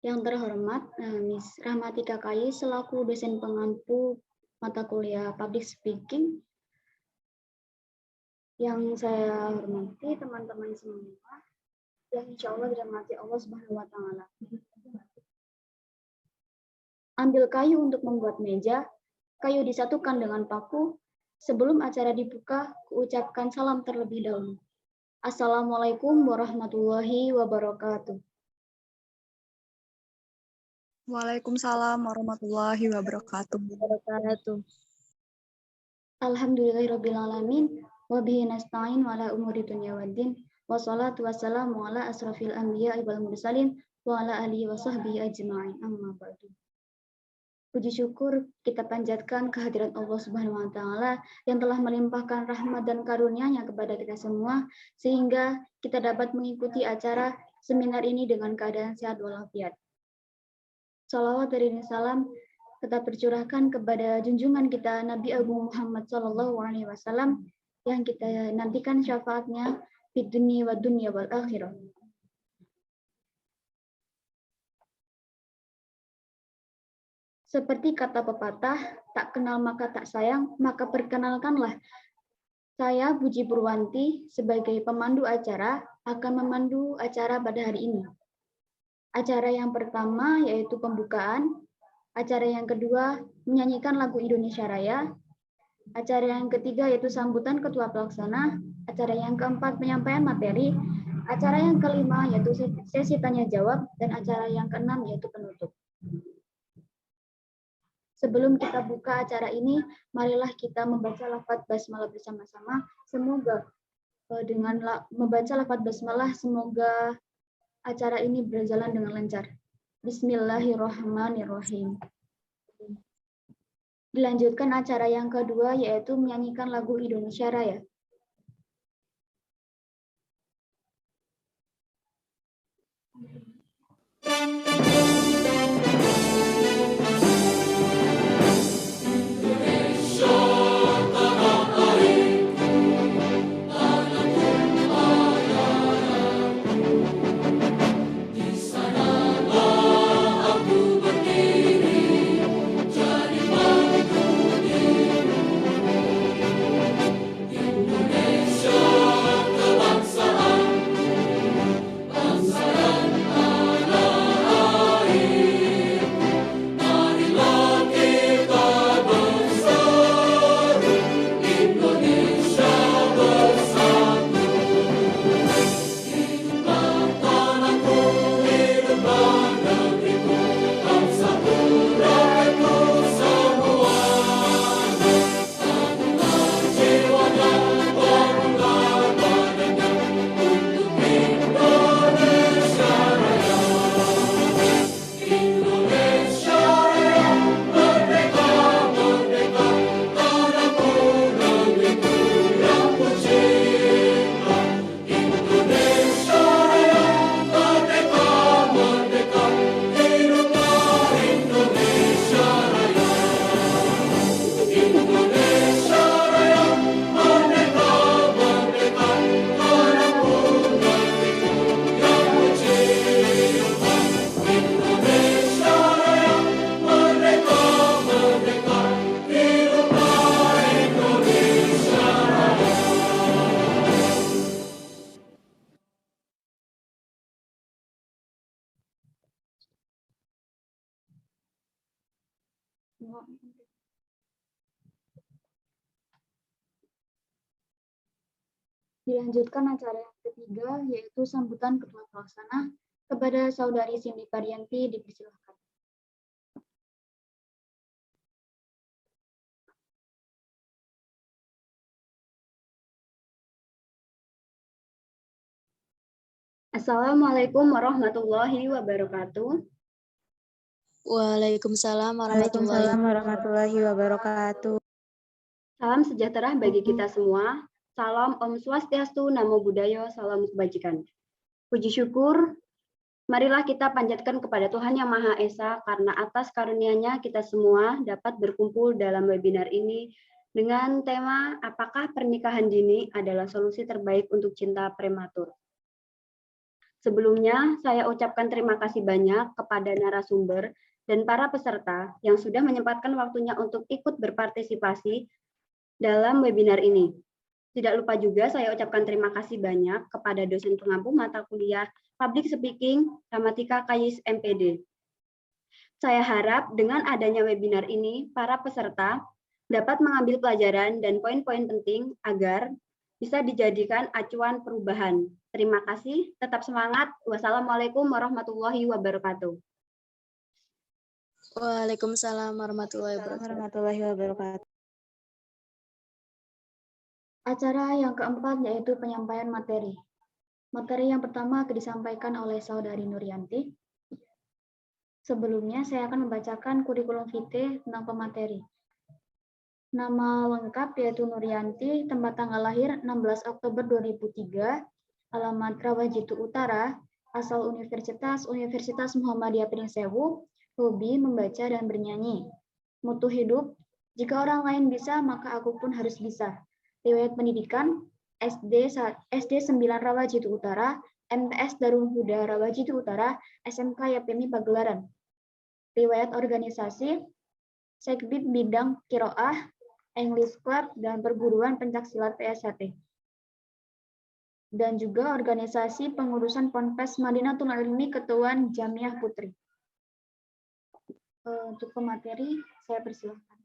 Yang terhormat, Miss Rahmatika Kai selaku dosen pengampu mata kuliah Public Speaking. Yang saya hormati teman-teman semua yang insya Allah dirahmati Allah Subhanahu wa Ta'ala. Ambil kayu untuk membuat meja, kayu disatukan dengan paku. Sebelum acara dibuka, kuucapkan salam terlebih dahulu. Assalamualaikum warahmatullahi wabarakatuh. Waalaikumsalam warahmatullahi wabarakatuh. Alhamdulillahirrabbilalamin. Wabihi nasta'in wala umuri dunya waddin. Wassalatu wassalamu ala asrafil anbiya wal mursalin wa ala alihi wa sahbihi ajma'in. Amma ba'du. Puji syukur kita panjatkan kehadirat Allah Subhanahu wa Ta'ala yang telah melimpahkan rahmat dan karunia-Nya kepada kita semua, sehingga kita dapat mengikuti acara seminar ini dengan keadaan sehat walafiat. Salawat dan salam tetap tercurahkan kepada junjungan kita Nabi Agung Muhammad SAW yang kita nantikan syafaatnya di dunia wa dunia wal akhirah. Seperti kata pepatah, tak kenal maka tak sayang, maka perkenalkanlah. Saya Puji Purwanti sebagai pemandu acara akan memandu acara pada hari ini. Acara yang pertama yaitu pembukaan, acara yang kedua menyanyikan lagu Indonesia Raya, acara yang ketiga yaitu sambutan ketua pelaksana, acara yang keempat penyampaian materi, acara yang kelima yaitu sesi tanya jawab, dan acara yang keenam yaitu penutup. Sebelum kita buka acara ini, marilah kita membaca lafaz basmalah bersama-sama. Semoga dengan membaca lafaz basmalah, semoga acara ini berjalan dengan lancar. Bismillahirrahmanirrahim. Dilanjutkan acara yang kedua, yaitu menyanyikan lagu Indonesia Raya. Dilanjutkan acara yang ketiga, yaitu sambutan ketua pelaksana. Kepada Saudari Cindy Parianti dipersilakan. Assalamualaikum warahmatullahi wabarakatuh. Waalaikumsalam warahmatullahi wabarakatuh. Salam sejahtera bagi kita semua. Salam Om Swastiastu, Namo Buddhaya, salam kebajikan. Puji syukur, marilah kita panjatkan kepada Tuhan Yang Maha Esa, karena atas karunia-Nya kita semua dapat berkumpul dalam webinar ini dengan tema apakah pernikahan dini adalah solusi terbaik untuk cinta prematur. Sebelumnya, saya ucapkan terima kasih banyak kepada narasumber dan para peserta yang sudah menyempatkan waktunya untuk ikut berpartisipasi dalam webinar ini. Tidak lupa juga saya ucapkan terima kasih banyak kepada dosen pengampu mata kuliah Public Speaking Gramatika KAIS MPD. Saya harap dengan adanya webinar ini, para peserta dapat mengambil pelajaran dan poin-poin penting agar bisa dijadikan acuan perubahan. Terima kasih, tetap semangat. Wassalamualaikum warahmatullahi wabarakatuh. Waalaikumsalam warahmatullahi wabarakatuh. Acara yang keempat yaitu penyampaian materi. Materi yang pertama akan disampaikan oleh Saudari Nuryanti. Sebelumnya saya akan membacakan kurikulum vitae tentang pemateri. Nama lengkap yaitu Nuryanti, tempat tanggal lahir 16 Oktober 2003, alamat Rawajitu Utara, asal Universitas Muhammadiyah Pringsewu, hobi membaca dan bernyanyi. Mutu hidup, jika orang lain bisa maka aku pun harus bisa. Riwayat pendidikan, SD 9 Rawajitu Utara, MTS Darul Huda Rawajitu Utara, SMK Yapemi Pagelaran. Riwayat organisasi, Sekbid bidang Qiraah, English Club, dan perguruan pencaksilat PSHT. Dan juga organisasi pengurusan Ponpes Madinatul Ilmi Ketuaan Jamiah Putri. Untuk pemateri, saya persilahkan.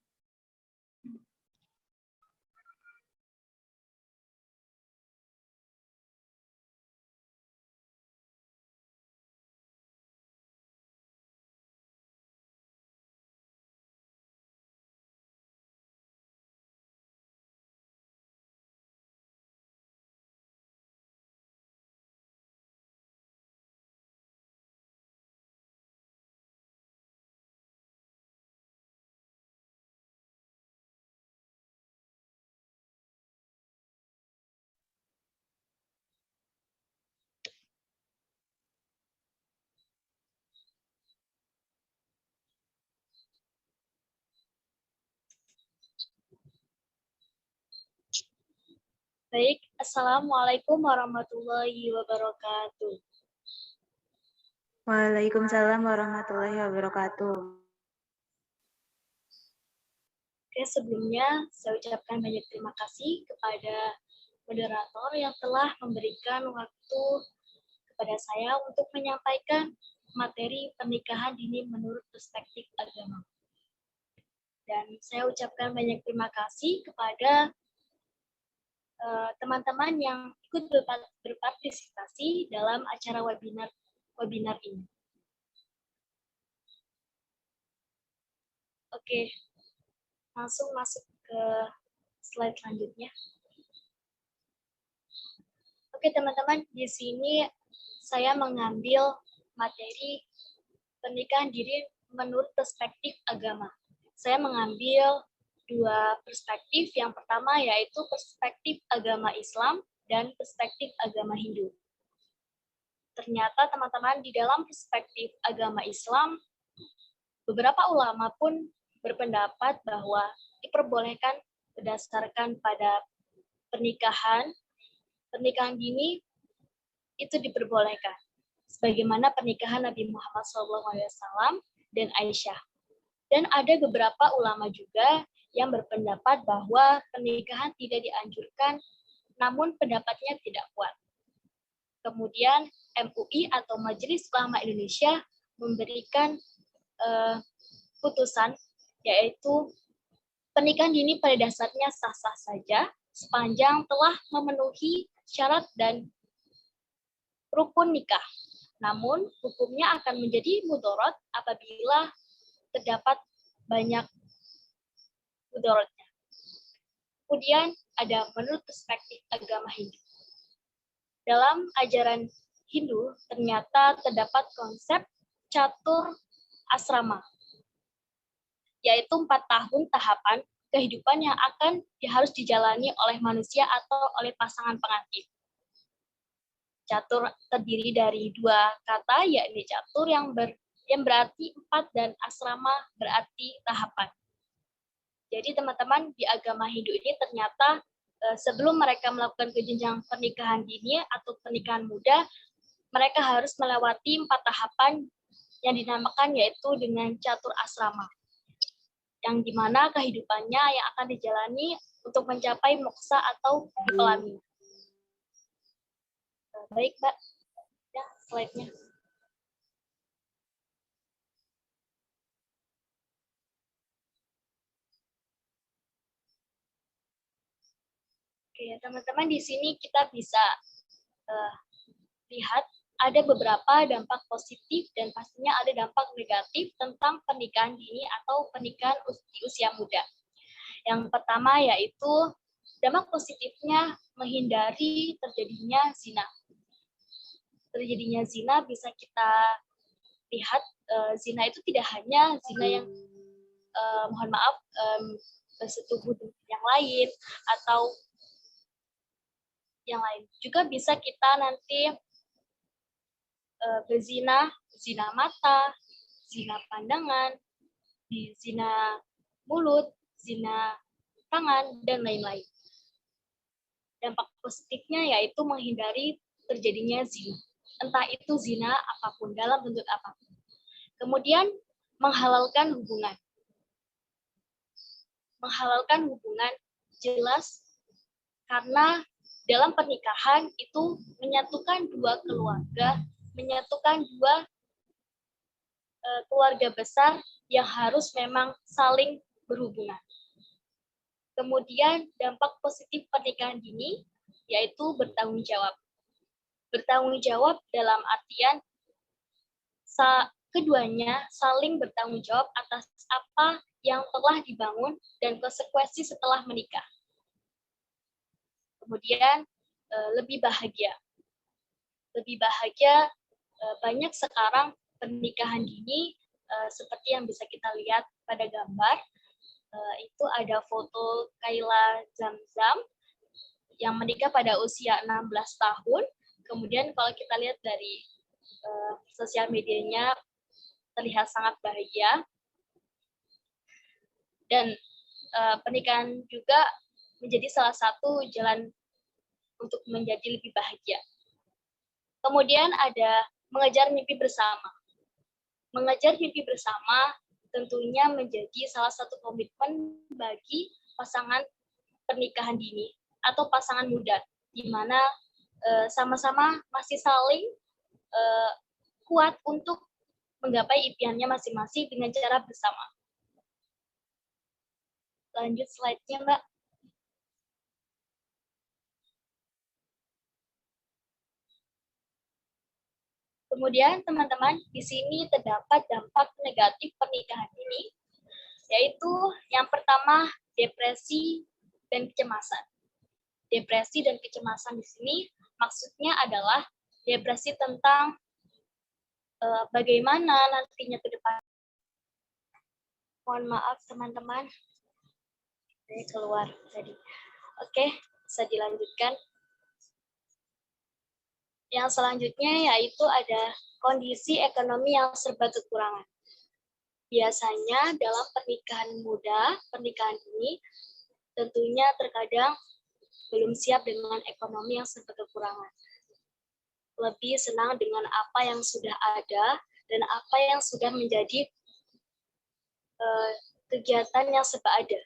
Baik, Assalamualaikum warahmatullahi wabarakatuh. Waalaikumsalam warahmatullahi wabarakatuh. Oke, sebelumnya saya ucapkan banyak terima kasih kepada moderator yang telah memberikan waktu kepada saya untuk menyampaikan materi pernikahan dini menurut perspektif agama. Dan saya ucapkan banyak terima kasih kepada teman-teman yang ikut berpartisipasi dalam acara webinar ini. Oke, langsung masuk ke slide selanjutnya. Oke teman-teman, di sini saya mengambil materi pernikahan dini menurut perspektif agama. Saya mengambil dua perspektif. Yang pertama yaitu perspektif agama Islam dan perspektif agama Hindu. Ternyata teman-teman di dalam perspektif agama Islam, beberapa ulama pun berpendapat bahwa diperbolehkan berdasarkan pada pernikahan dini itu diperbolehkan. Sebagaimana pernikahan Nabi Muhammad SAW dan Aisyah. Dan ada beberapa ulama juga yang berpendapat bahwa pernikahan tidak dianjurkan, namun pendapatnya tidak kuat. Kemudian MUI atau Majelis Ulama Indonesia memberikan putusan, yaitu pernikahan dini pada dasarnya sah-sah saja sepanjang telah memenuhi syarat dan rukun nikah. Namun hukumnya akan menjadi mudorot apabila terdapat banyak mudorotnya. Kemudian ada menurut perspektif agama Hindu. Dalam ajaran Hindu ternyata terdapat konsep catur asrama, yaitu 4 tahun tahapan kehidupan yang harus dijalani oleh manusia atau oleh pasangan pengantin. Catur terdiri dari 2 kata, yakni catur yang berarti 4 dan asrama berarti tahapan. Jadi teman-teman, di agama Hindu ini ternyata sebelum mereka melakukan ke jenjang pernikahan dini atau pernikahan muda, mereka harus melewati 4 tahapan yang dinamakan yaitu dengan catur asrama, yang dimana kehidupannya yang akan dijalani untuk mencapai moksa atau pelaminan. Baik, Mbak. Ya, slide-nya. Oke, teman-teman, di sini kita bisa lihat ada beberapa dampak positif dan pastinya ada dampak negatif tentang pernikahan dini atau pernikahan di usia muda. Yang pertama yaitu dampak positifnya menghindari terjadinya zina. Terjadinya zina bisa kita lihat, zina itu tidak hanya zina yang mohon maaf bersetubuh dengan yang lain atau yang lain. Juga bisa kita nanti berzina, zina mata, zina pandangan, zina mulut, zina tangan, dan lain-lain. Dampak positifnya yaitu menghindari terjadinya zina. Entah itu zina apapun, dalam bentuk apapun. Kemudian menghalalkan hubungan. Menghalalkan hubungan jelas karena dalam pernikahan itu menyatukan dua keluarga, menyatukan dua keluarga besar yang harus memang saling berhubungan. Kemudian dampak positif pernikahan dini yaitu bertanggung jawab. Bertanggung jawab dalam artian keduanya saling bertanggung jawab atas apa yang telah dibangun dan konsekuensi setelah menikah. Kemudian lebih bahagia. Lebih bahagia, banyak sekarang pernikahan dini seperti yang bisa kita lihat pada gambar. Itu ada foto Kayla Zamzam yang menikah pada usia 16 tahun. Kemudian kalau kita lihat dari sosial medianya terlihat sangat bahagia. Dan pernikahan juga menjadi salah satu jalan untuk menjadi lebih bahagia. Kemudian ada mengejar mimpi bersama. Mengejar mimpi bersama tentunya menjadi salah satu komitmen bagi pasangan pernikahan dini atau pasangan muda, di mana sama-sama masih saling kuat untuk menggapai impiannya masing-masing dengan cara bersama. Lanjut slide-nya, Mbak. Kemudian teman-teman, di sini terdapat dampak negatif pernikahan ini, yaitu yang pertama depresi dan kecemasan. Depresi dan kecemasan di sini maksudnya adalah depresi tentang bagaimana nantinya ke depan. Mohon maaf teman-teman, saya keluar tadi. Oke, bisa dilanjutkan. Yang selanjutnya yaitu ada kondisi ekonomi yang serba kekurangan. Biasanya dalam pernikahan muda, pernikahan ini tentunya terkadang belum siap dengan ekonomi yang serba kekurangan. Lebih senang dengan apa yang sudah ada dan apa yang sudah menjadi kegiatan yang serba ada.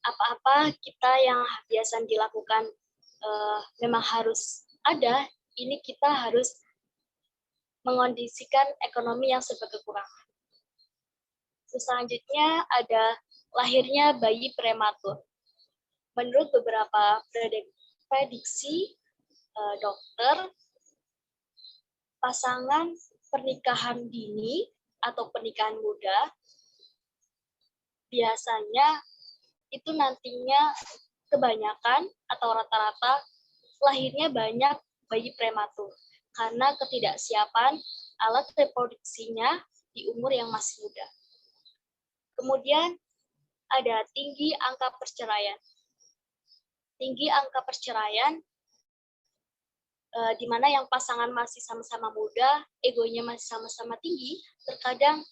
Apa-apa kita yang biasa dilakukan memang harus ada, ini kita harus mengondisikan ekonomi yang serba kekurangan. Selanjutnya ada lahirnya bayi prematur. Menurut beberapa prediksi dokter, pasangan pernikahan dini atau pernikahan muda biasanya itu nantinya kebanyakan atau rata-rata lahirnya banyak bayi prematur karena ketidaksiapan alat reproduksinya di umur yang masih muda. Kemudian ada tinggi angka perceraian. Tinggi angka perceraian di mana yang pasangan masih sama-sama muda, egonya masih sama-sama tinggi, terkadang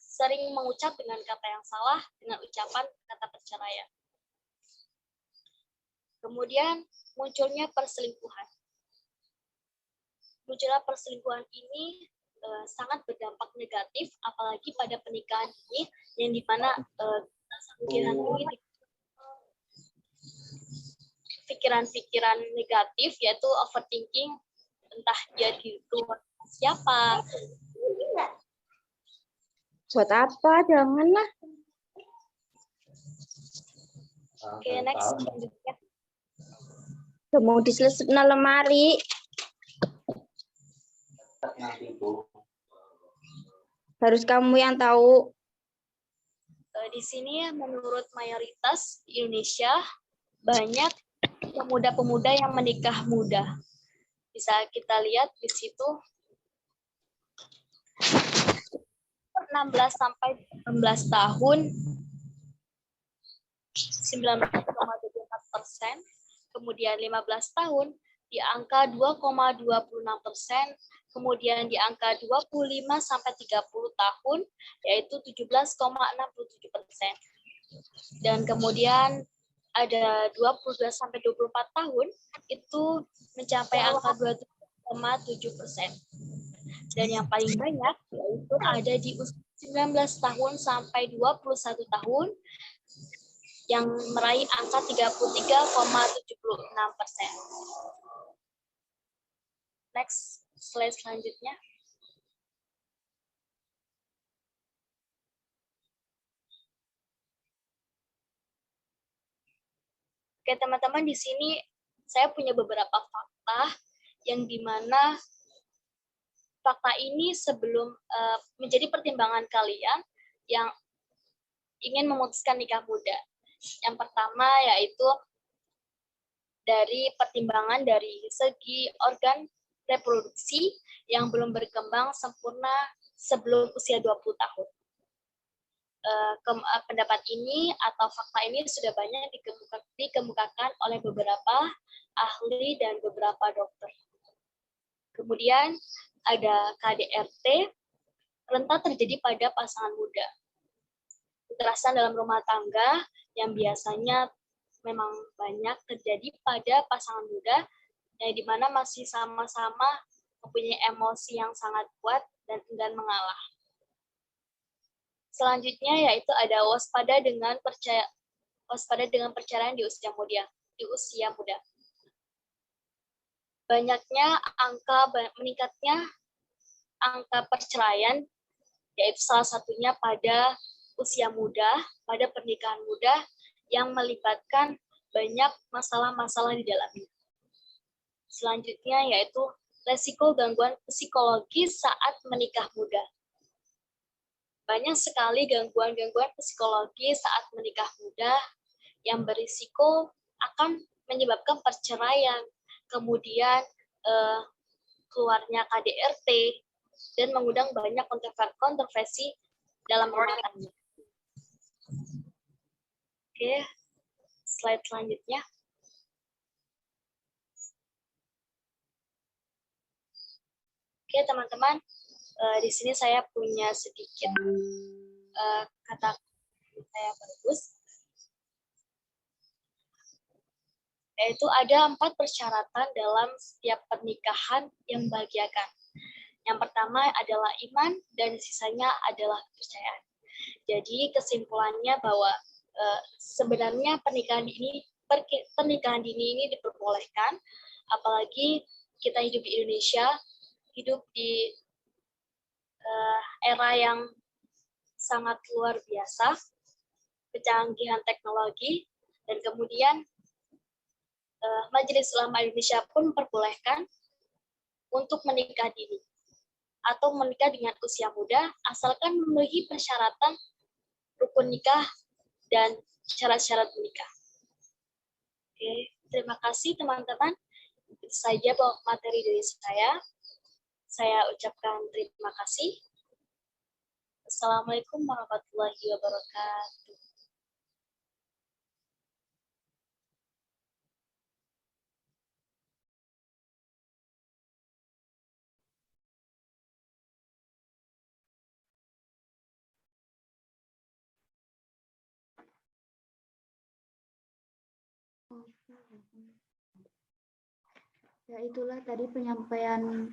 sering mengucap dengan kata yang salah dengan ucapan kata perceraian. Kemudian munculnya perselingkuhan. munculnya perselingkuhan ini sangat berdampak negatif, apalagi pada pernikahan ini, yang dimana dihantui pikiran-pikiran negatif, yaitu overthinking, entah dia di luar siapa. Buat apa? Janganlah. Oke, next selanjutnya. Mau diselesaikan lemari. Harus kamu yang tahu. Di sini menurut mayoritas di Indonesia banyak pemuda-pemuda yang menikah muda. Bisa kita lihat di situ 16 sampai 18 tahun 19,24%, kemudian 15 tahun di angka 2,26%, kemudian di angka 25 sampai 30 tahun yaitu 17,67%. Dan kemudian ada 22 sampai 24 tahun itu mencapai angka 27,7%. Dan yang paling banyak yaitu ada di usia 19 tahun sampai 21 tahun yang meraih angka 33,76%. Next, slide selanjutnya. Oke, teman-teman, di sini saya punya beberapa fakta yang dimana fakta ini sebelum menjadi pertimbangan kalian yang ingin memutuskan nikah muda. Yang pertama yaitu dari pertimbangan dari segi organ reproduksi yang belum berkembang sempurna sebelum usia 20 tahun. Pendapat ini atau fakta ini sudah banyak dikemukakan oleh beberapa ahli dan beberapa dokter. Kemudian ada KDRT rentan terjadi pada pasangan muda. Kekerasan dalam rumah tangga yang biasanya memang banyak terjadi pada pasangan muda yang dimana masih sama-sama mempunyai emosi yang sangat kuat dan enggan mengalah. Selanjutnya yaitu ada waspada dengan perceraian di usia muda. Meningkatnya angka perceraian yaitu salah satunya pada usia muda, pada pernikahan muda yang melibatkan banyak masalah-masalah di dalamnya. Selanjutnya yaitu resiko gangguan psikologis saat menikah muda. Banyak sekali gangguan-gangguan psikologi saat menikah muda yang berisiko akan menyebabkan perceraian, kemudian keluarnya KDRT, dan mengundang banyak kontroversi dalam rumah tangga. Oke, slide selanjutnya. Oke, teman-teman, di sini saya punya sedikit kata saya bagus, yaitu ada 4 persyaratan dalam setiap pernikahan yang membahagiakan. Yang pertama adalah iman dan sisanya adalah kepercayaan. Jadi kesimpulannya bahwa sebenarnya pernikahan dini ini diperbolehkan, apalagi kita hidup di Indonesia, hidup di era yang sangat luar biasa, kecanggihan teknologi, dan kemudian Majelis Ulama Indonesia pun memperbolehkan untuk menikah dini atau menikah dengan usia muda, asalkan memenuhi persyaratan rukun nikah dan syarat-syarat menikah. Oke, terima kasih teman-teman. Itu saja materi dari saya. Saya ucapkan terima kasih. Assalamualaikum warahmatullahi wabarakatuh. Ya, itulah tadi penyampaian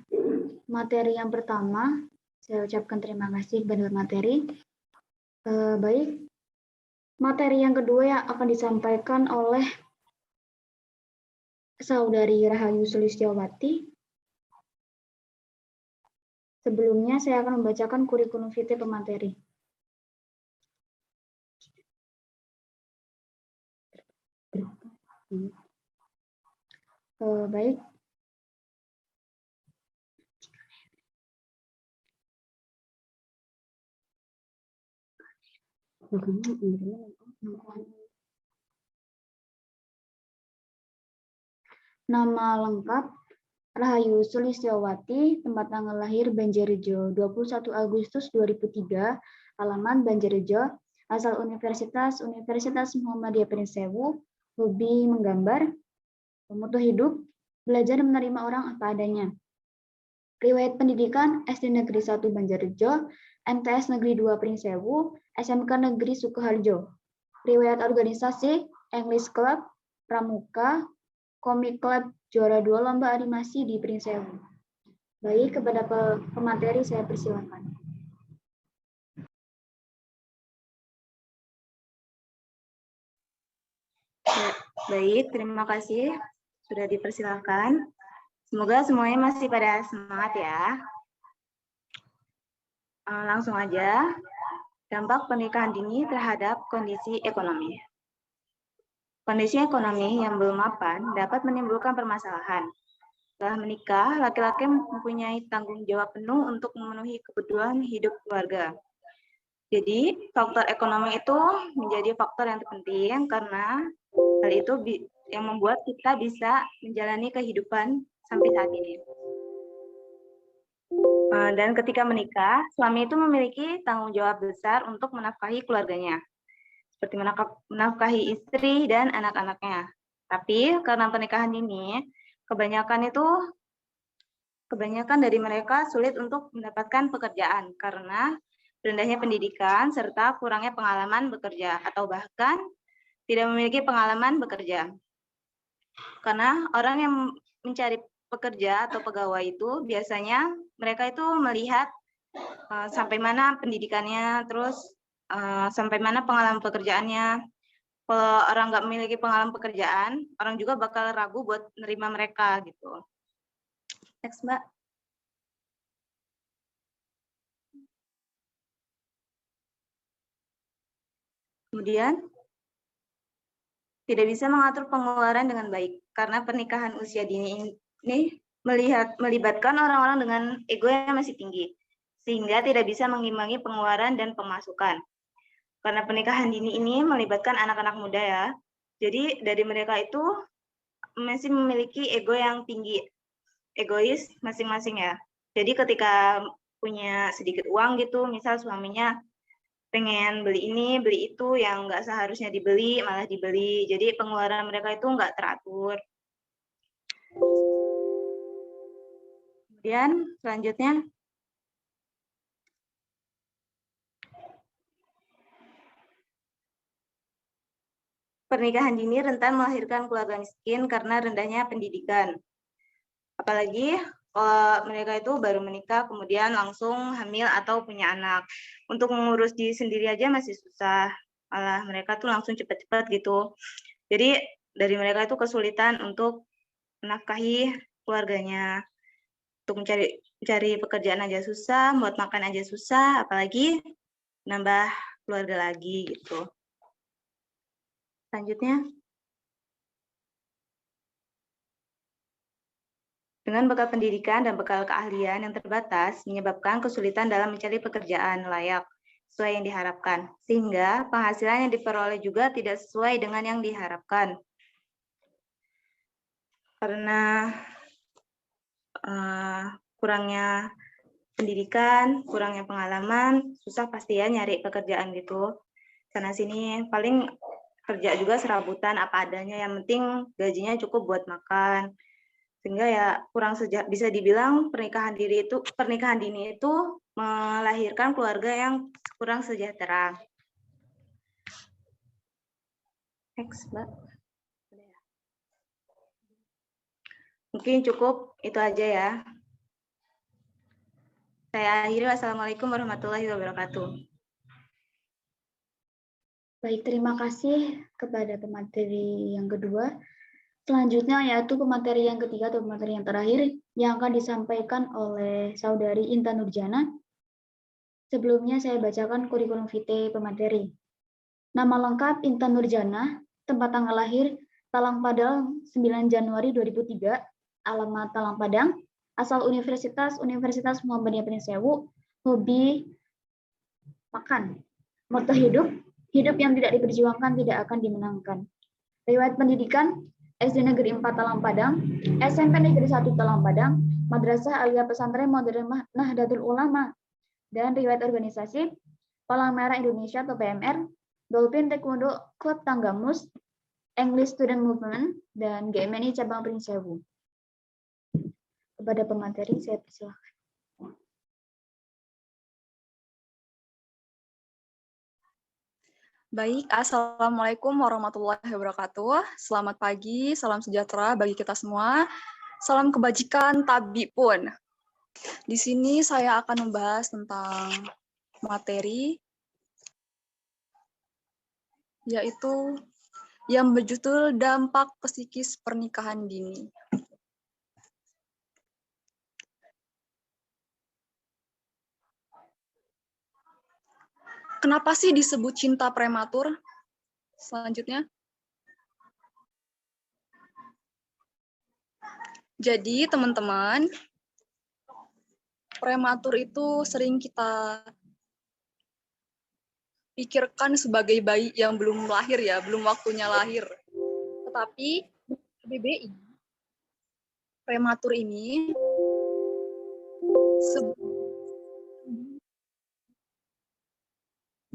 materi yang pertama. Saya ucapkan terima kasih kepada materi. Baik, materi yang kedua yang akan disampaikan oleh Saudari Rahayu Sulistyowati. Sebelumnya saya akan membacakan kurikulum vitae pemateri. Baik. Nama lengkap Rahayu Sulistyowati, tempat tanggal lahir Banjarjo, 21 Agustus 2003, alamat Banjarjo, asal Universitas Muhammadiyah Prinsewu, hobi menggambar, moto hidup, belajar menerima orang apa adanya. Riwayat pendidikan SD Negeri 1 Banjarjo, MTS Negeri 2 Prinsewu, SMK Negeri Sukoharjo. Riwayat organisasi, English Club, Pramuka, Komik Club, juara 2 lomba animasi di Prinsewu. Baik, kepada pemateri saya persilakan. Baik, terima kasih sudah dipersilakan. Semoga semuanya masih pada semangat ya. Langsung aja, dampak pernikahan dini terhadap kondisi ekonomi. Kondisi ekonomi yang belum mapan dapat menimbulkan permasalahan. Setelah menikah, laki-laki mempunyai tanggung jawab penuh untuk memenuhi kebutuhan hidup keluarga. Jadi, faktor ekonomi itu menjadi faktor yang terpenting karena hal itu yang membuat kita bisa menjalani kehidupan sampai saat ini. Dan ketika menikah, suami itu memiliki tanggung jawab besar untuk menafkahi keluarganya, seperti menafkahi istri dan anak-anaknya. Tapi karena pernikahan dini, kebanyakan dari mereka sulit untuk mendapatkan pekerjaan karena rendahnya pendidikan serta kurangnya pengalaman bekerja atau bahkan tidak memiliki pengalaman bekerja. Karena orang yang mencari pekerja atau pegawai itu biasanya mereka itu melihat sampai mana pendidikannya, terus sampai mana pengalaman pekerjaannya. Kalau orang nggak memiliki pengalaman pekerjaan, orang juga bakal ragu buat menerima mereka gitu. Next, Mbak. Kemudian, tidak bisa mengatur pengeluaran dengan baik karena pernikahan usia dini ini melibatkan orang-orang dengan ego yang masih tinggi, sehingga tidak bisa mengimbangi pengeluaran dan pemasukan. Karena pernikahan dini ini melibatkan anak-anak muda ya, jadi dari mereka itu masih memiliki ego yang tinggi, egois masing-masing ya. Jadi ketika punya sedikit uang gitu, misal suaminya pengen beli ini, beli itu yang nggak seharusnya dibeli, malah dibeli. Jadi pengeluaran mereka itu nggak teratur. Kemudian selanjutnya, pernikahan dini rentan melahirkan keluarga miskin karena rendahnya pendidikan. Apalagi kalau mereka itu baru menikah, kemudian langsung hamil atau punya anak. Untuk mengurus diri sendiri aja masih susah. Malah mereka tuh langsung cepat-cepat gitu. Jadi dari mereka itu kesulitan untuk menafkahi keluarganya. Untuk mencari pekerjaan aja susah, buat makan aja susah, apalagi nambah keluarga lagi gitu. Selanjutnya, dengan bekal pendidikan dan bekal keahlian yang terbatas menyebabkan kesulitan dalam mencari pekerjaan layak sesuai yang diharapkan, sehingga penghasilan yang diperoleh juga tidak sesuai dengan yang diharapkan. Karena kurangnya pendidikan, kurangnya pengalaman, susah pasti ya nyari pekerjaan gitu. Sana sini paling kerja juga serabutan apa adanya, yang penting gajinya cukup buat makan. Sehingga ya kurang bisa dibilang pernikahan dini itu melahirkan keluarga yang kurang sejahtera. Next, Mbak. Mungkin cukup itu aja ya. Saya akhiri. Wassalamualaikum warahmatullahi wabarakatuh. Baik, terima kasih kepada pemateri yang kedua. Selanjutnya yaitu pemateri yang ketiga atau pemateri yang terakhir yang akan disampaikan oleh Saudari Intan Nurjana. Sebelumnya saya bacakan kurikulum vitae pemateri. Nama lengkap Intan Nurjana, tempat tanggal lahir Talang Padang 9 Januari 2003, alamat Talang Padang, asal Universitas Muhammadiyah Priensewu, hobi makan, moto hidup yang tidak diperjuangkan tidak akan dimenangkan. Riwayat pendidikan SD Negeri 4 Talang Padang, SMP Negeri 1 Talang Padang, Madrasah Aliyah Pesantren Modern Nahdlatul Ulama, dan riwayat organisasi Palang Merah Indonesia atau PMR, Dolphin Taekwondo Club Tanggamus, English Student Movement, dan GMNI Cabang Priensewu. Kepada pemateri saya persilahkan. Baik, Assalamualaikum warahmatullahi wabarakatuh. Selamat pagi, salam sejahtera bagi kita semua. Salam kebajikan, tabi pun. Di sini saya akan membahas tentang materi, yaitu yang berjudul dampak psikis pernikahan dini. Kenapa sih disebut cinta prematur? Selanjutnya. Jadi, teman-teman, prematur itu sering kita pikirkan sebagai bayi yang belum lahir ya, belum waktunya lahir. Tetapi KBBI, prematur ini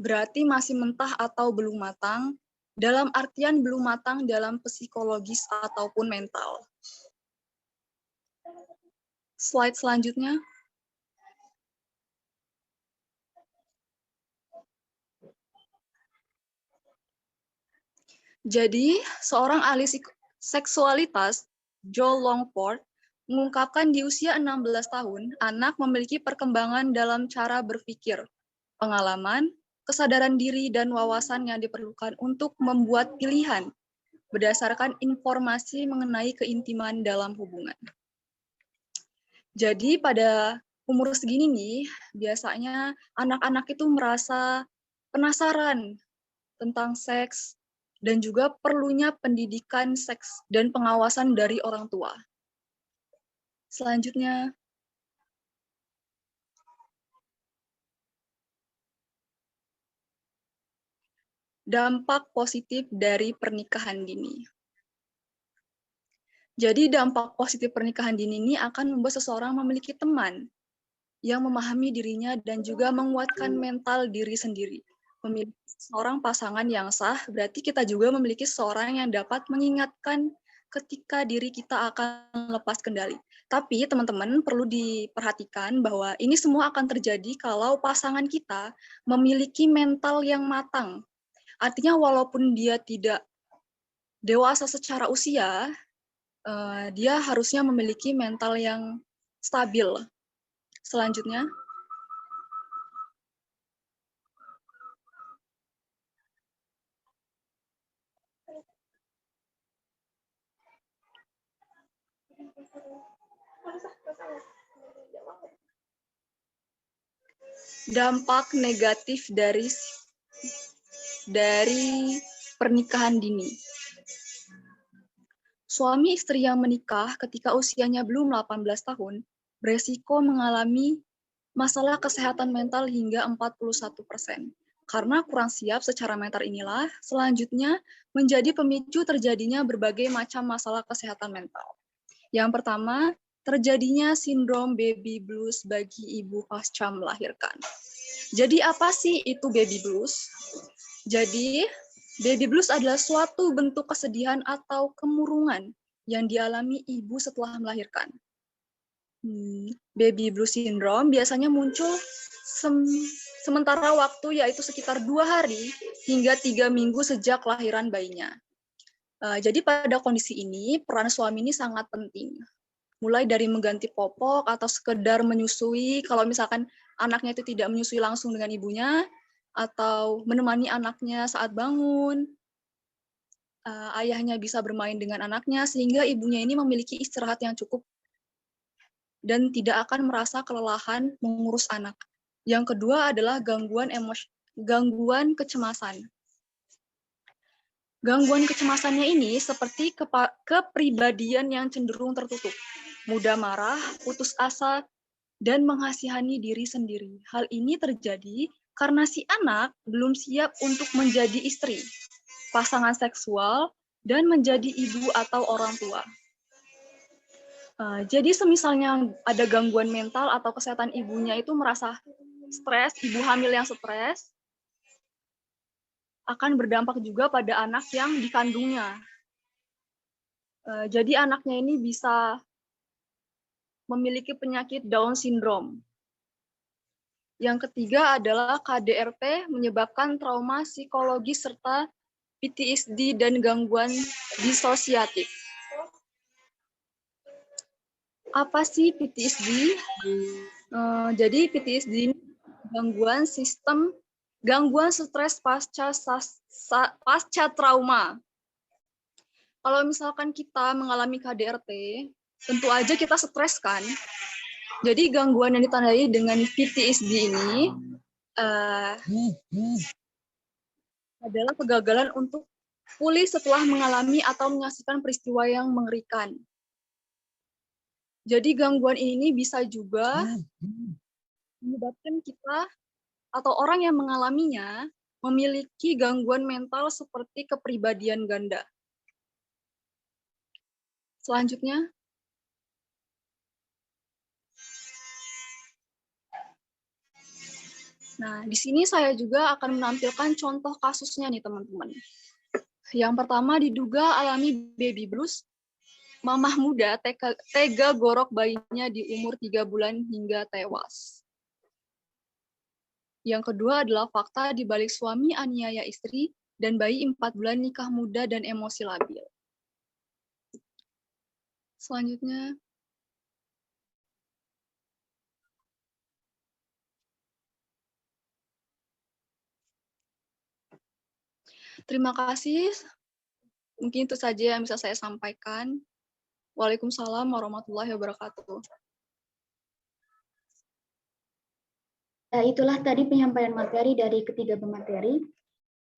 berarti masih mentah atau belum matang, dalam artian belum matang dalam psikologis ataupun mental. Slide selanjutnya. Jadi, seorang ahli seksualitas, Joel Longford, mengungkapkan di usia 16 tahun, anak memiliki perkembangan dalam cara berpikir, pengalaman, kesadaran diri, dan wawasan yang diperlukan untuk membuat pilihan berdasarkan informasi mengenai keintiman dalam hubungan. Jadi pada umur segini nih, biasanya anak-anak itu merasa penasaran tentang seks dan juga perlunya pendidikan seks dan pengawasan dari orang tua. Selanjutnya, dampak positif dari pernikahan dini. Jadi dampak positif pernikahan dini ini akan membuat seseorang memiliki teman yang memahami dirinya dan juga menguatkan mental diri sendiri. Memiliki seorang pasangan yang sah, berarti kita juga memiliki seorang yang dapat mengingatkan ketika diri kita akan lepas kendali. Tapi teman-teman perlu diperhatikan bahwa ini semua akan terjadi kalau pasangan kita memiliki mental yang matang. Artinya walaupun dia tidak dewasa secara usia, dia harusnya memiliki mental yang stabil. Selanjutnya, dampak negatif dari pernikahan dini. Suami istri yang menikah ketika usianya belum 18 tahun beresiko mengalami masalah kesehatan mental hingga 41%. Karena kurang siap secara mental inilah selanjutnya menjadi pemicu terjadinya berbagai macam masalah kesehatan mental. Yang pertama, terjadinya sindrom baby blues bagi ibu pasca melahirkan. Jadi apa sih itu baby blues? Jadi baby blues adalah suatu bentuk kesedihan atau kemurungan yang dialami ibu setelah melahirkan. Baby blues syndrome biasanya muncul sementara waktu yaitu sekitar 2 hari hingga 3 minggu sejak kelahiran bayinya. Jadi pada kondisi ini peran suami ini sangat penting. mulai dari mengganti popok atau sekedar menyusui, kalau misalkan anaknya itu tidak menyusui langsung dengan ibunya, atau menemani anaknya saat bangun, ayahnya bisa bermain dengan anaknya, sehingga ibunya ini memiliki istirahat yang cukup dan tidak akan merasa kelelahan mengurus anak. Yang kedua adalah gangguan kecemasan. Gangguan kecemasannya ini seperti kepribadian yang cenderung tertutup, mudah marah, putus asa, dan mengasihani diri sendiri. Hal ini terjadi karena si anak belum siap untuk menjadi istri, pasangan seksual, dan menjadi ibu atau orang tua. Jadi semisalnya ada gangguan mental atau kesehatan ibunya itu merasa stres, ibu hamil yang stres, akan berdampak juga pada anak yang dikandungnya. Jadi anaknya ini bisa memiliki penyakit Down syndrome. Yang ketiga adalah KDRT menyebabkan trauma psikologis serta PTSD dan gangguan disosiatif. Apa sih PTSD? Jadi PTSD ini gangguan stres pasca trauma. Kalau misalkan kita mengalami KDRT, tentu aja kita stres kan. Jadi gangguan yang ditandai dengan PTSD ini adalah kegagalan untuk pulih setelah mengalami atau menyaksikan peristiwa yang mengerikan. Jadi gangguan ini bisa juga menyebabkan kita atau orang yang mengalaminya memiliki gangguan mental seperti kepribadian ganda. Selanjutnya, nah di sini saya juga akan menampilkan contoh kasusnya nih teman-teman. Yang pertama diduga alami baby blues, mamah muda tega gorok bayinya di umur 3 bulan hingga tewas. Yang kedua adalah fakta di balik suami aniaya istri dan bayi 4 bulan nikah muda dan emosi labil. Selanjutnya, terima kasih. Mungkin itu saja yang bisa saya sampaikan. Waalaikumsalam warahmatullahi wabarakatuh. Itulah tadi penyampaian materi dari ketiga pemateri.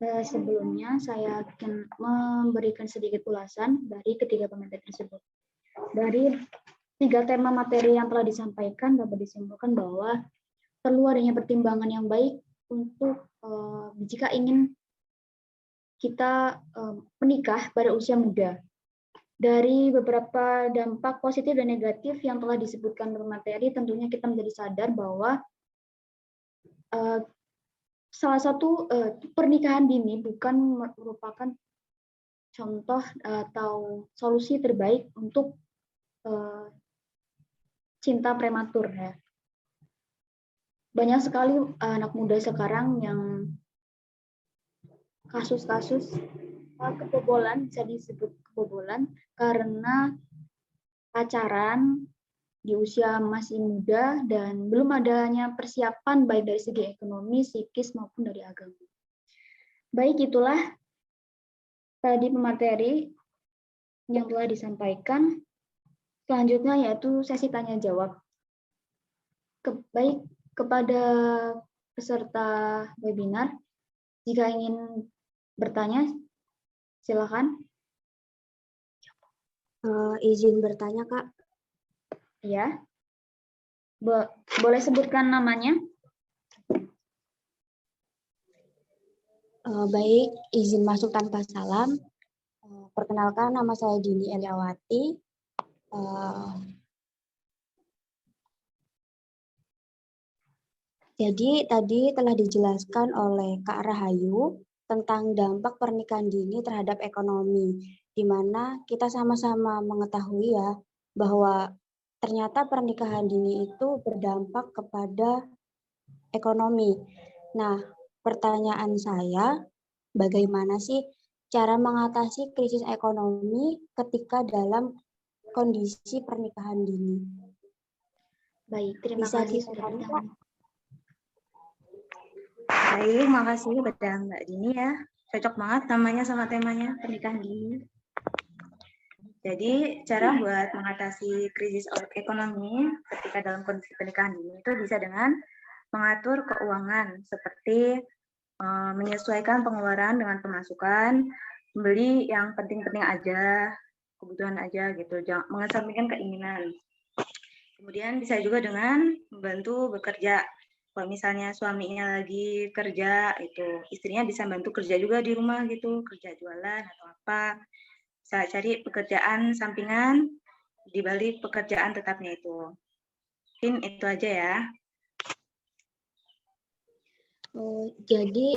Sebelumnya saya akan memberikan sedikit ulasan dari ketiga pemateri tersebut. Dari 3 tema materi yang telah disampaikan dapat disimpulkan bahwa perlu adanya pertimbangan yang baik untuk jika ingin kita menikah pada usia muda. Dari beberapa dampak positif dan negatif yang telah disebutkan dalam materi, tentunya kita menjadi sadar bahwa salah satu pernikahan dini bukan merupakan contoh atau solusi terbaik untuk cinta prematur ya. Banyak sekali anak muda sekarang yang kasus-kasus kebobolan, bisa disebut kebobolan karena pacaran di usia masih muda dan belum adanya persiapan baik dari segi ekonomi, psikis maupun dari agama. Baik, itulah tadi pemateri yang telah disampaikan. Selanjutnya yaitu sesi tanya jawab. Baik kepada peserta webinar, jika ingin bertanya, silakan. Izin bertanya, Kak. Ya, boleh sebutkan namanya? Baik, izin masuk tanpa salam. Perkenalkan, nama saya Dini Eliawati. Jadi tadi telah dijelaskan oleh Kak Rahayu tentang dampak pernikahan dini terhadap ekonomi, di mana kita sama-sama mengetahui ya bahwa ternyata pernikahan dini itu berdampak kepada ekonomi. Nah, pertanyaan saya, bagaimana sih cara mengatasi krisis ekonomi ketika dalam kondisi pernikahan dini. Baik, terima Bisa kasih sudah disampaikan, bertanya. Baik, makasih kepada Mbak Dini ya. Cocok banget namanya sama temanya, pernikahan dini. Jadi, cara buat mengatasi krisis ekonomi ketika dalam kondisi pernikahan dini itu bisa dengan mengatur keuangan, seperti menyesuaikan pengeluaran dengan pemasukan, beli yang penting-penting aja, kebutuhan aja gitu, jangan mengesampingkan keinginan. Kemudian bisa juga dengan membantu bekerja. Kalau misalnya suaminya lagi kerja, itu istrinya bisa bantu kerja juga di rumah gitu, kerja jualan atau apa. Bisa cari pekerjaan sampingan di balik pekerjaan tetapnya itu. Mungkin itu aja ya. jadi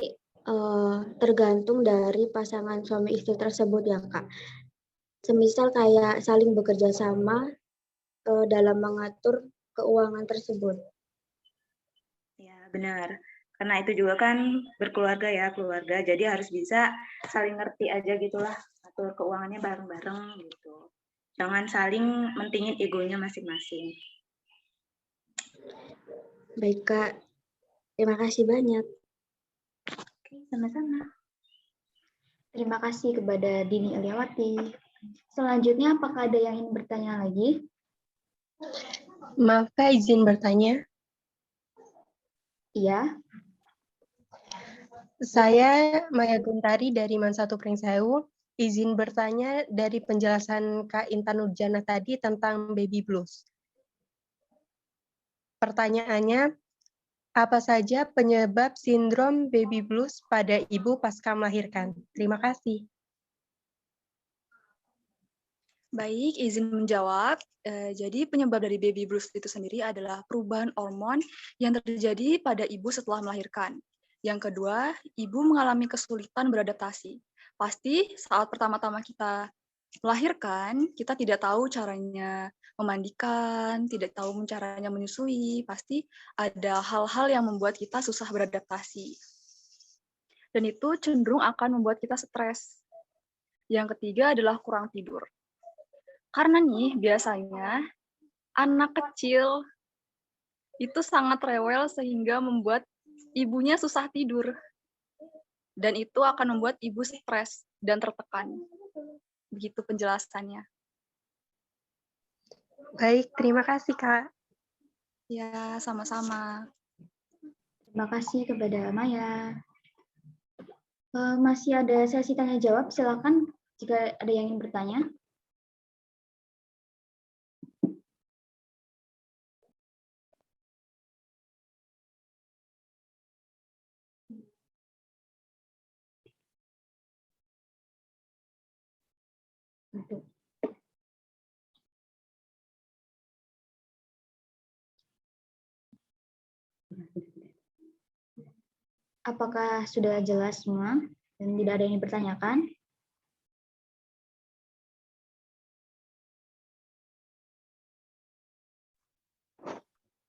tergantung dari pasangan suami istri tersebut ya Kak. Semisal kayak saling bekerja sama dalam mengatur keuangan tersebut. Ya, benar. Karena itu juga kan berkeluarga ya, keluarga. Jadi harus bisa saling ngerti aja gitulah, atur keuangannya bareng-bareng gitu. Jangan saling mentingin egonya masing-masing. Baik Kak, terima kasih banyak. Oke, sama-sama. Terima kasih kepada Dini Eliawati. Selanjutnya, apakah ada yang ingin bertanya lagi? Maaf Kak, izin bertanya. Iya. Saya Maya Guntari dari Mansatu Pringsewu. Izin bertanya dari penjelasan Kak Intan Nurjana tadi tentang baby blues. Pertanyaannya, apa saja penyebab sindrom baby blues pada ibu pasca melahirkan? Terima kasih. Baik, izin menjawab. Jadi penyebab dari baby blues itu sendiri adalah perubahan hormon yang terjadi pada ibu setelah melahirkan. Yang kedua, ibu mengalami kesulitan beradaptasi. Pasti saat pertama-tama kita melahirkan, kita tidak tahu caranya memandikan, tidak tahu caranya menyusui, pasti ada hal-hal yang membuat kita susah beradaptasi. Dan itu cenderung akan membuat kita stres. Yang ketiga adalah kurang tidur. Karena nih, biasanya anak kecil itu sangat rewel sehingga membuat ibunya susah tidur. Dan itu akan membuat ibu stres dan tertekan. Begitu penjelasannya. Baik, terima kasih Kak. Ya, sama-sama. Terima kasih kepada Maya. Masih ada sesi tanya jawab, silakan jika ada yang ingin bertanya. Apakah sudah jelas semua dan tidak ada yang dipertanyakan?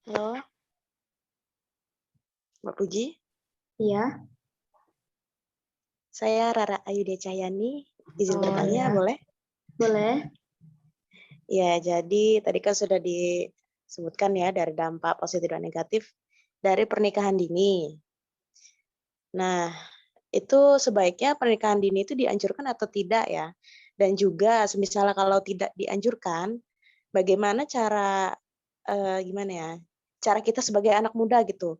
Halo, Mbak Puji. Iya. Saya Rara Ayude Cahyani. Izin bertanya, ya. boleh? Boleh. Ya, jadi tadi kan sudah disebutkan ya dari dampak positif dan negatif dari pernikahan dini. Nah, itu sebaiknya pernikahan dini itu dianjurkan atau tidak ya? Dan juga misalnya kalau tidak dianjurkan, bagaimana cara gimana ya? Cara kita sebagai anak muda gitu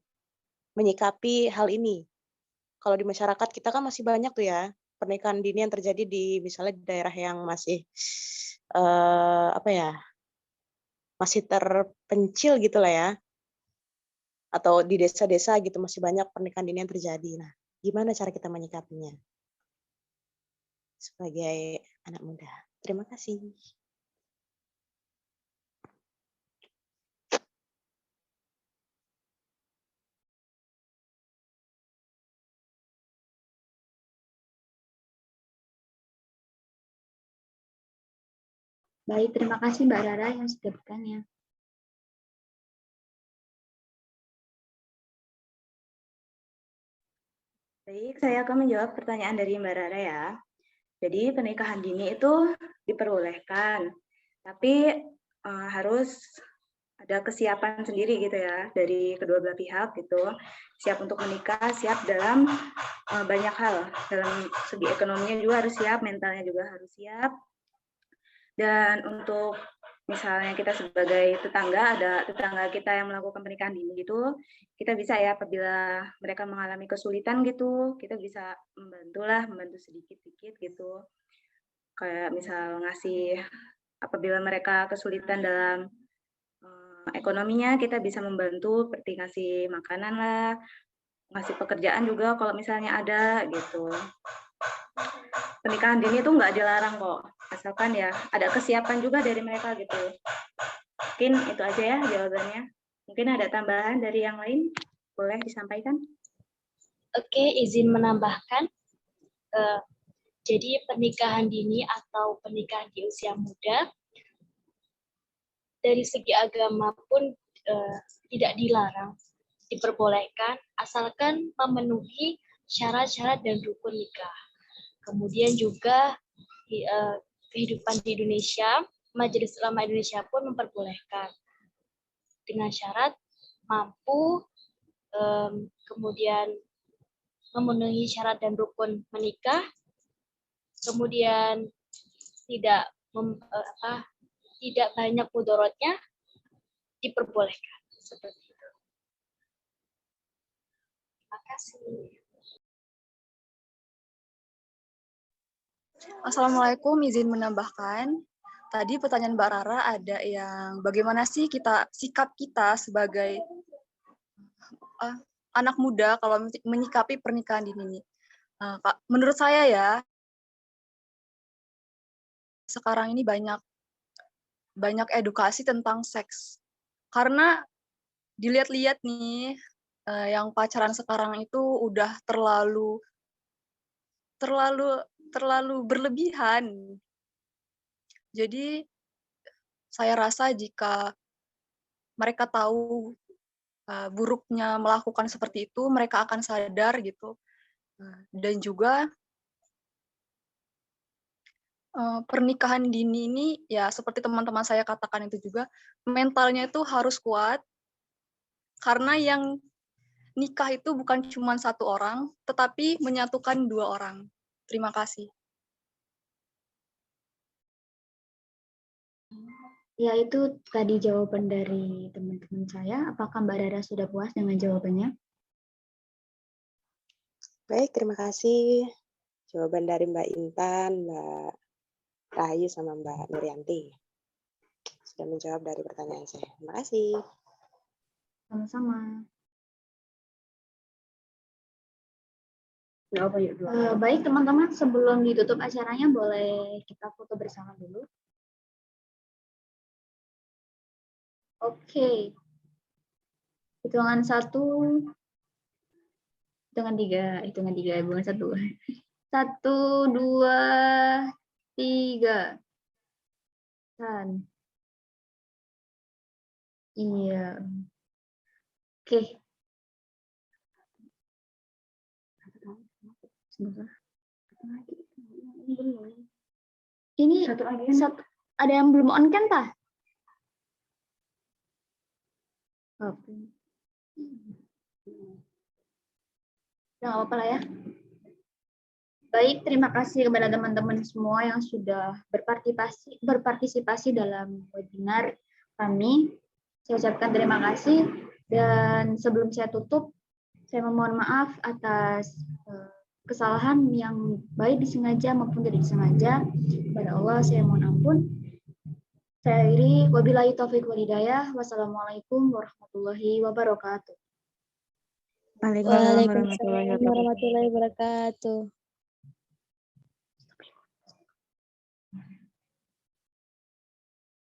menyikapi hal ini. Kalau di masyarakat kita kan masih banyak tuh ya pernikahan dini yang terjadi di misalnya di daerah yang masih apa ya? Masih terpencil gitu lah ya. Atau di desa-desa gitu masih banyak pernikahan dini yang terjadi. Nah, gimana cara kita menyikapinya sebagai anak muda? Terima kasih. Baik, terima kasih Mbak Rara yang sudah bertanya. Baik, saya akan menjawab pertanyaan dari Mbak Rara ya. Jadi pernikahan dini itu diperbolehkan Tapi harus ada kesiapan sendiri gitu ya dari kedua belah pihak gitu. Siap untuk menikah, siap dalam banyak hal. Dalam segi ekonominya juga harus siap, mentalnya juga harus siap. Dan untuk misalnya kita sebagai tetangga, ada tetangga kita yang melakukan pernikahan dini gitu, kita bisa ya apabila mereka mengalami kesulitan gitu, kita bisa membantu sedikit-sedikit gitu. Kayak misal ngasih, apabila mereka kesulitan dalam ekonominya, kita bisa membantu seperti ngasih makanan lah, ngasih pekerjaan juga kalau misalnya ada gitu. Pernikahan dini itu nggak dilarang kok, asalkan ya ada kesiapan juga dari mereka gitu. Mungkin itu aja ya jawabannya. Mungkin ada tambahan dari yang lain, boleh disampaikan? Oke, izin menambahkan. Jadi pernikahan dini atau pernikahan di usia muda, dari segi agama pun tidak dilarang, diperbolehkan, asalkan memenuhi syarat-syarat dan rukun nikah. Kemudian juga kehidupan di Indonesia, Majelis Ulama Indonesia pun memperbolehkan dengan syarat mampu, kemudian memenuhi syarat dan rukun menikah, kemudian tidak banyak mudorotnya, diperbolehkan seperti itu. Terima kasih. Assalamualaikum, izin menambahkan. Tadi pertanyaan Mbak Rara ada yang bagaimana sih sikap kita sebagai anak muda kalau menyikapi pernikahan dini. Menurut saya ya, sekarang ini banyak edukasi tentang seks. Karena dilihat-lihat nih, yang pacaran sekarang itu udah terlalu berlebihan. Jadi saya rasa jika mereka tahu buruknya melakukan seperti itu, mereka akan sadar gitu. Dan juga pernikahan dini ini ya seperti teman-teman saya katakan itu juga, mentalnya itu harus kuat, karena yang nikah itu bukan cuma satu orang, tetapi menyatukan dua orang. Terima kasih. Ya, itu tadi jawaban dari teman-teman saya. Apakah Mbak Rara sudah puas dengan jawabannya? Baik, terima kasih. Jawaban dari Mbak Intan, Mbak Rahayu, sama Mbak Nuryanti. Sudah menjawab dari pertanyaan saya. Terima kasih. Sama-sama. Baik, teman-teman, sebelum ditutup acaranya, boleh kita foto bersama dulu. Oke. Hitungan 1, hitungan 3, bukan 1. 1, 2, 3. Kan. Iya. Oke. Ini ada yang belum on kan, Pak? Oke. Ya, nggak apa-apa lah ya. Baik, terima kasih kepada teman-teman semua yang sudah berpartisipasi dalam webinar kami. Saya ucapkan terima kasih, dan sebelum saya tutup, saya memohon maaf atas kesalahan yang baik disengaja maupun tidak disengaja. Kepada Allah saya mohon ampun. Saya akhiri, wabillahi taufiq wal hidayah. Wassalamualaikum warahmatullahi wabarakatuh. Waalaikumsalam warahmatullahi wabarakatuh.